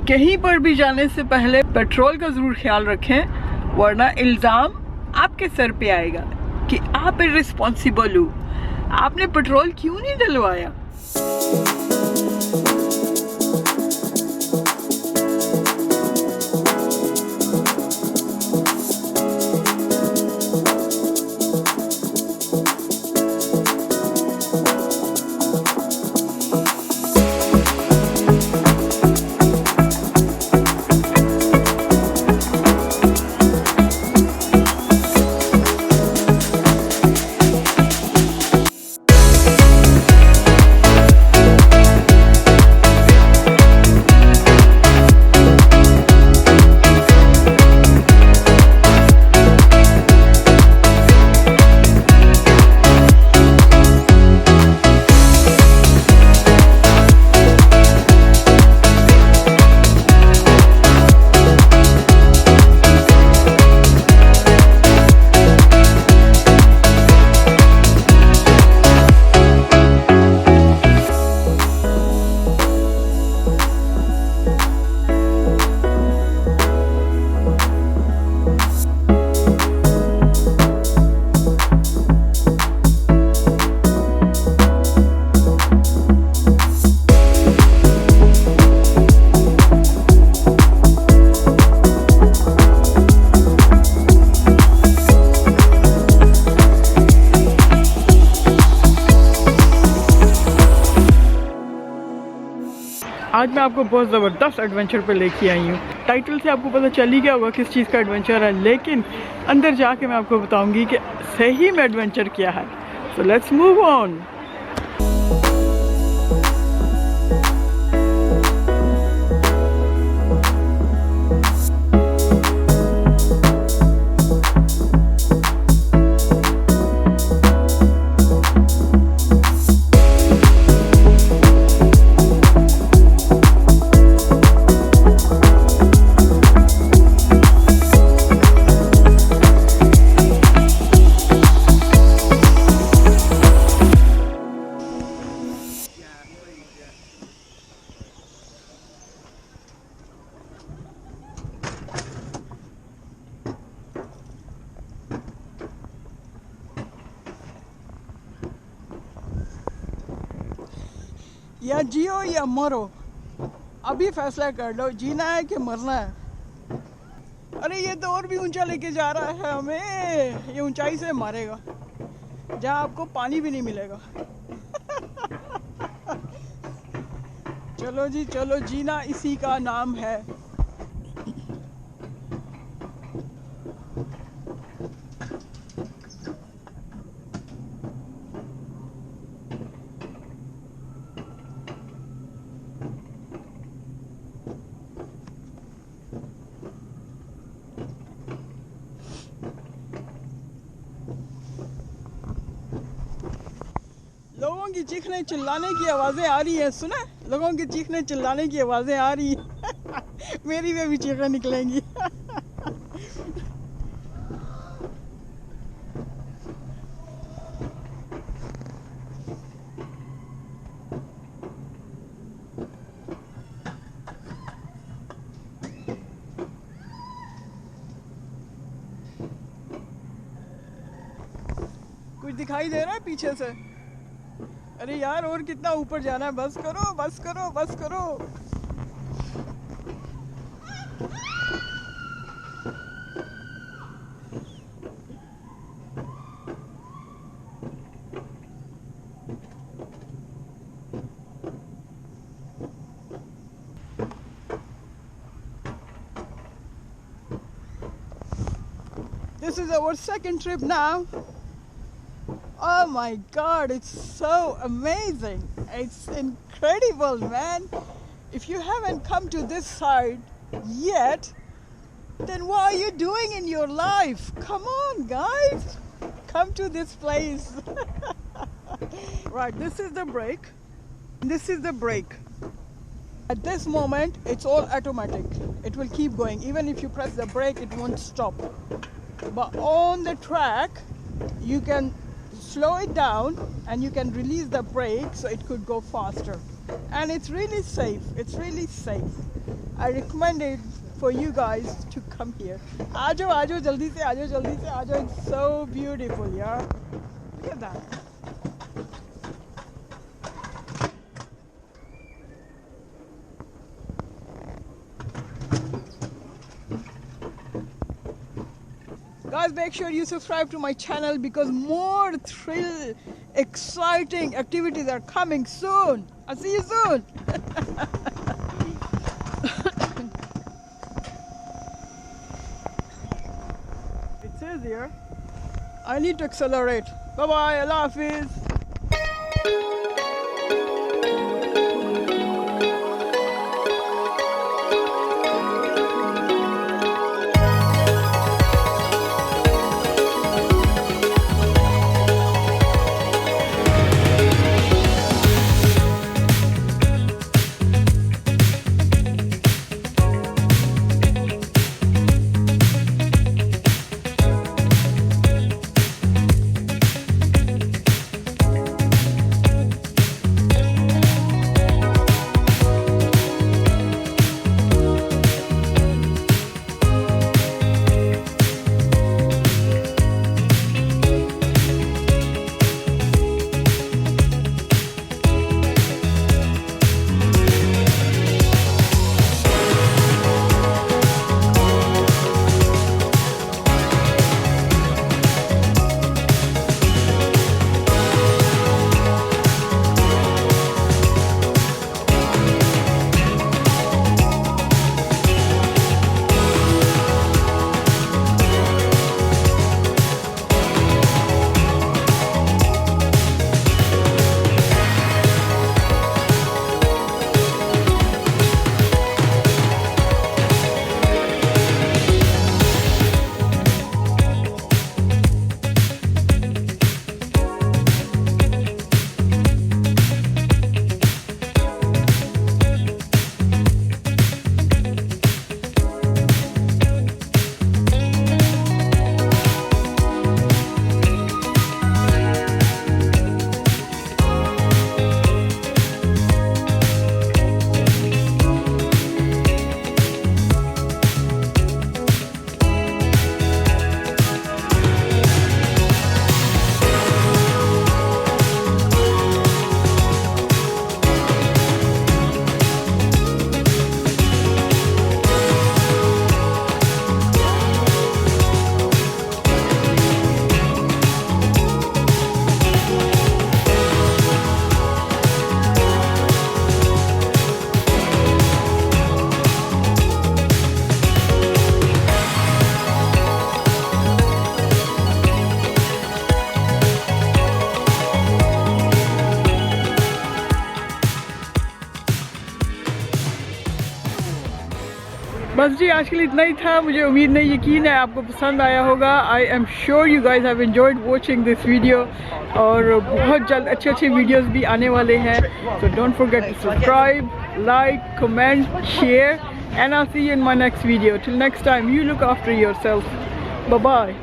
कहीं पर भी जाने से पहले पेट्रोल का ज़रूर ख्याल रखें, वरना इल्ज़ाम आपके सर पे आएगा कि आप इर्रिस्पॉन्सिबल हो, आपने पेट्रोल क्यों नहीं डलवाया। आज मैं आपको बहुत ज़बरदस्त एडवेंचर पे लेके आई हूँ। टाइटल से आपको पता चल ही गया होगा किस चीज़ का एडवेंचर है, लेकिन अंदर जाके मैं आपको बताऊँगी कि सही में एडवेंचर क्या है। So let's move on. या जियो या मरो, अभी फैसला कर लो, जीना है कि मरना है। अरे ये तो और भी ऊंचा लेके जा रहा है हमें, ये ऊंचाई से मारेगा जहाँ आपको पानी भी नहीं मिलेगा। चलो जी चलो, जीना इसी का नाम है। लोगों की चीखने चिल्लाने की आवाज़ें आ रही हैं, सुना? लोगों की चीखने चिल्लाने की आवाज़ें आ रही हैं। मेरी में भी चीखें निकलेंगी। कुछ दिखाई दे रहा है पीछे से? अरे यार, और कितना ऊपर जाना है? बस करो बस करो बस करो। This is our second trip now. Oh my God, it's so amazing. It's incredible, man. If you haven't come to this side yet, then what are you doing in your life? Come on, guys. Come to this place. Right, this is the brake. This is the brake. At this moment, it's all automatic. It will keep going. Even if you press the brake, it won't stop. But on the track, you can slow it down and you can release the brake so it could go faster. And it's really safe. It's really safe. I recommend it for you guys to come here. Aajo, aajo, jaldi se, aajo, jaldi se, aajo. It's so beautiful, yeah. Look at that. Guys, make sure you subscribe to my channel because more thrill, exciting activities are coming soon. I'll see you soon. It says here, I need to accelerate. Bye-bye, Allah Hafiz. बस जी आज के लिए इतना ही था। मुझे उम्मीद नहीं यकीन है आपको पसंद आया होगा। I am sure you guys have enjoyed watching this video और बहुत जल्द अच्छे अच्छे वीडियोस भी आने वाले हैं। So don't forget to subscribe, like, comment, share and I see you in my next video. Till next time, you look after yourself. Bye bye.